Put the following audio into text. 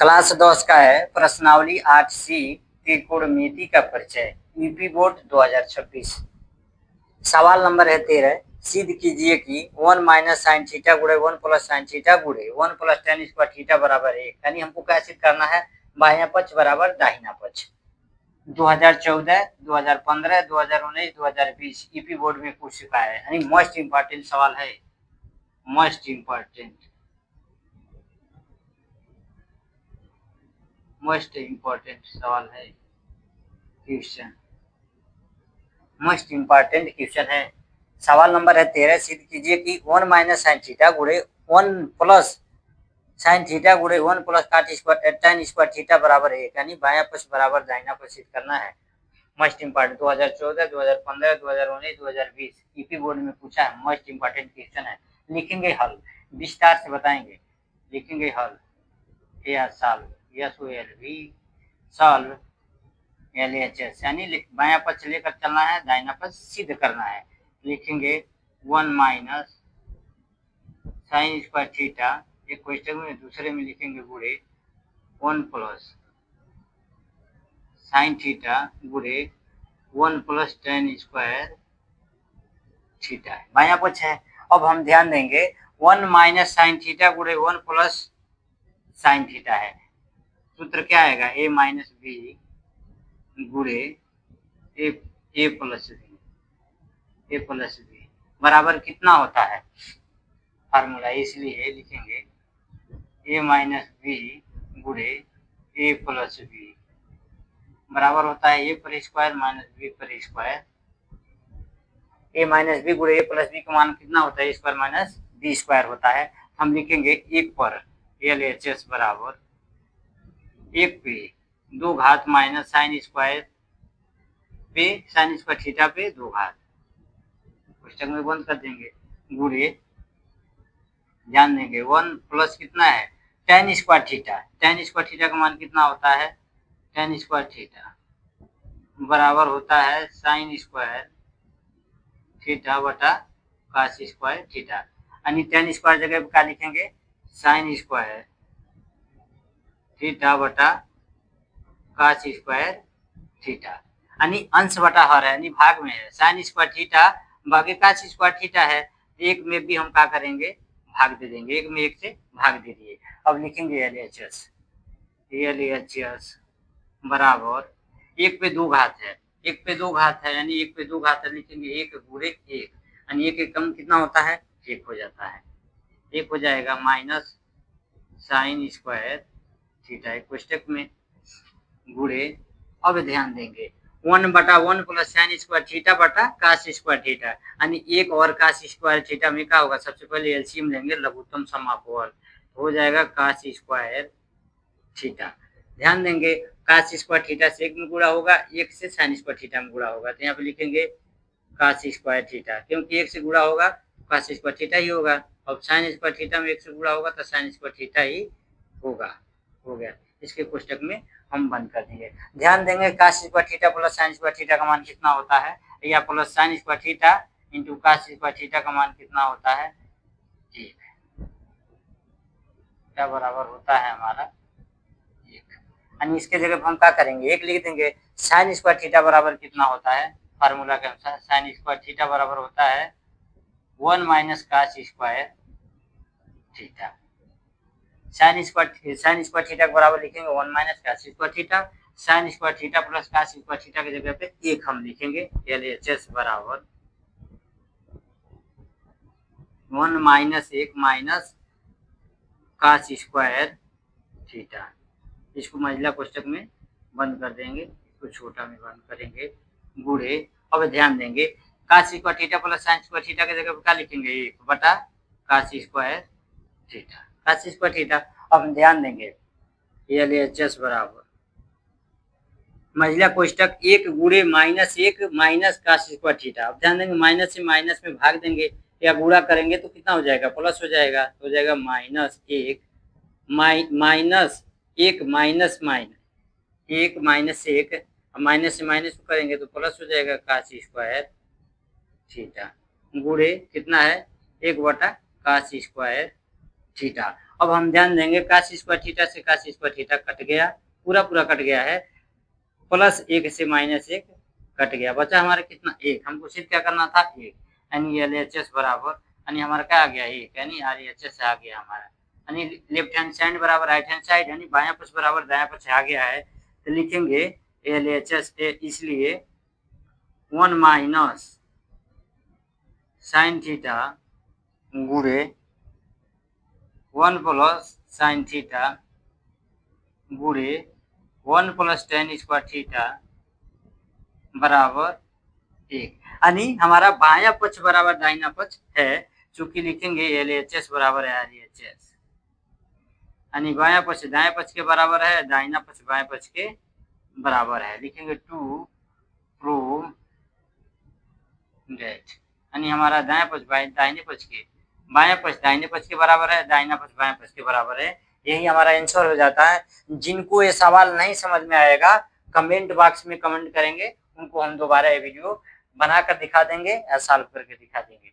Class 10 का है प्रश्नावली 8C त्रिकोणमिति का परिचय यूपी बोर्ड 2026। सवाल नंबर है 13। सिद्ध कीजिए कि 1 माइनस साइन थीटा गुणे 1 प्लस साइन थीटा गुणे 1 प्लस टेन स्क्वायर थीटा बराबर 1। यानी हमको क्या सिद्ध करना है, बायां पक्ष बराबर दाहिना पक्ष। 2014, 2015, 2019, 2020 यूपी बोर्ड में पूछ चुका है, यानी मोस्ट इम्पोर्टेंट सवाल है। मोस्ट इम्पोर्टेंट सवाल है, क्वेश्चन मोस्ट इम्पोर्टेंट क्वेश्चन है। सवाल नंबर है 13। सिद्ध कीजिए कि 1 माइनस साइन थीटा गुणे 1 प्लस साइन थीटा गुणे 1 प्लस काट स्क्वायर टेन स्क्वायर थीटा बराबर 1। यानी बायां पक्ष बराबर दाहिना पक्ष सिद्ध करना है। मोस्ट इम्पोर्टेंट 2014, 2015, 2019, 2020 यूपी बोर्ड में पूछा है, मोस्ट इम्पोर्टेंट क्वेश्चन है। लिखेंगे हल, विस्तार से बताएंगे। लिखेंगे हल या सॉल्व, SOLV सॉल्व LHS, यानी बायां पक्ष लेकर चलना है, दाहिना पक्ष सिद्ध करना है। लिखेंगे 1 माइनस साइन स्क्वायर थीटा, एक क्वेश्चन में, दूसरे में लिखेंगे गुणे 1 प्लस साइन थीटा गुणे 1 प्लस टेन स्क्वायर थीटा है, बायां पक्ष है। अब हम ध्यान देंगे 1 माइनस साइन थीटा गुणे 1 प्लस साइन थीटा है। सूत्र क्या आएगा, a माइनस बी गुणे ए प्लस बी बराबर कितना होता है, फार्मूला इसलिए लिखेंगे a माइनस बी गुणे ए प्लस बी बराबर होता है a पर स्क्वायर माइनस बी पर स्क्वायर। a माइनस बी गुणे ए प्लस बी का मान कितना होता है, a square minus b square होता है। हम लिखेंगे 1 पर LHS बराबर 1 पे 2 घात माइनस साइन स्क्वायर पे साइन स्क्वायर थीटा पे 2 घात, पुस्तक में बंद कर देंगे, गुणे ध्यान देंगे 1 प्लस कितना है ten square theta. Ten square theta का मान कितना होता है, टेन स्क्वायर थीटा बराबर होता है साइन स्क्वायर थीटा बटा कॉस स्क्वायर थीटा। यानी टेन स्क्वायर जगह पे क्या लिखेंगे, साइन स्क्वायर थीटा बटा कॉस स्क्वायर थीटा। यानी अंश बटा हर है, यानी भाग में है। साइन स्क्वायर थीटा भागे कॉस स्क्वायर थीटा है, एक में भी हम क्या करेंगे, भाग दे देंगे, एक में एक से भाग दे दिए। अब लिखेंगे LHS बराबर 1 पे 2 घात है, 1 पे 2 घात है, यानी 1 पे 2 घात है, लिखेंगे 1 गुणे 1, यानी 1 कम कितना होता है, 1 हो जाता है। 1 हो जाएगा माइनस साइन स्क्वायर थीटा एक पुस्तक में गुणे, अब ध्यान देंगे 1 बटा 1 प्लस साइन स्क्वायर थीटा बटा कॉस स्क्वायर थीटा, यानी 1 और कॉस स्क्वायर थीटा में क्या होगा, सबसे पहले एलसीएम लेंगे, लघुत्तम समापवर्ग हो जाएगा कॉस स्क्वायर थीटा। ध्यान देंगे कॉस स्क्वायर थीटा से 1 में गुणा होगा, 1 से साइन स्क्वायर थीटा में गुणा होगा, तो यहाँ पे लिखेंगे कॉस स्क्वायर थीटा, क्योंकि 1 से गुणा होगा कॉस स्क्वायर थीटा ही होगा। अब साइन स्क्वायर थीटा में 1 से गुणा होगा तो साइन स्क्वायर थीटा ही होगा। हो गया, इसके पुस्तक में हम बंद कर दिए। ध्यान देंगे cos square theta plus sine square theta का मान कितना होता है, या plus sine square theta into cos square theta का मान कितना होता है, 1, क्या बराबर होता है हमारा 1। यानी इसके जगह पर हम क्या करेंगे, 1 लिख देंगे। साइन स्क्वायर थीटा बराबर कितना होता है, फार्मूला के अनुसार साइन स्क्वायर थीटा बराबर होता है 1 minus cos square theta. Sine square theta के बराबर लिखेंगे 1 minus cos square theta. Sine square theta plus cos square theta की जगह पे 1 हम लिखेंगे। LHS बराबर 1 minus 1 minus cos square theta. इसको मंझला पुस्तक में बंद कर देंगे, इसको छोटा में बंद करेंगे, गुणे, अब ध्यान देंगे cos square theta plus sine square theta की जगह पे क्या लिखेंगे, 1 बटा cos square theta, cos square theta. अब ध्यान देंगे LHS बराबर मंझला कोष्टक 1 गुणे minus 1 minus cos square theta. अब ध्यान देंगे माइनस से माइनस में भाग देंगे या गुणा करेंगे तो कितना हो जाएगा, प्लस हो जाएगा, हो जाएगा minus 1 minus 1 minus 1 minus 1, minus से माइनस करेंगे तो प्लस हो जाएगा कॉस स्क्वायर थीटा, गुणे कितना है 1 बटा कॉस स्क्वायर थीटा। अब हम ध्यान देंगे cos स्क्वायर थीटा से cos स्क्वायर थीटा कट गया, पूरा कट गया है, प्लस 1 से माइनस 1 कट गया, बचा हमारा कितना 1। हमको सिर्फ क्या करना था 1, यानी LHS बराबर, यानी हमारा क्या आ गया 1, यानी RHS आ गया हमारा, यानी लेफ्ट हैंड साइड बराबर राइट हैंड साइड, यानी बायां पक्ष बराबर दायां पक्ष आ गया है। तो लिखेंगे LHS इसलिए 1 माइनस साइन थीटा गुणे 1 प्लस साइन थीटा गुणे 1 प्लस टेन स्क्वायर थीटा बराबर 1, यानी हमारा बायां पक्ष बराबर दाहिना पक्ष है, चूंकि लिखेंगे LHS बराबर है RHS, यानी बायां पक्ष दाएं पक्ष के बराबर है, दाहिना पक्ष बाएं पक्ष के बराबर है। लिखेंगे टू प्रूव दैट, यानी हमारा दाएं पक्ष दाहिने पक्ष के, बायां पक्ष दाहिने पक्ष के बराबर है, दाहिना पक्ष बाएं पक्ष के बराबर है। यही हमारा आंसर हो जाता है। जिनको ये सवाल नहीं समझ में आएगा कमेंट बॉक्स में कमेंट करेंगे, उनको हम दोबारा ये वीडियो बनाकर दिखा देंगे या सॉल्व करके दिखा देंगे।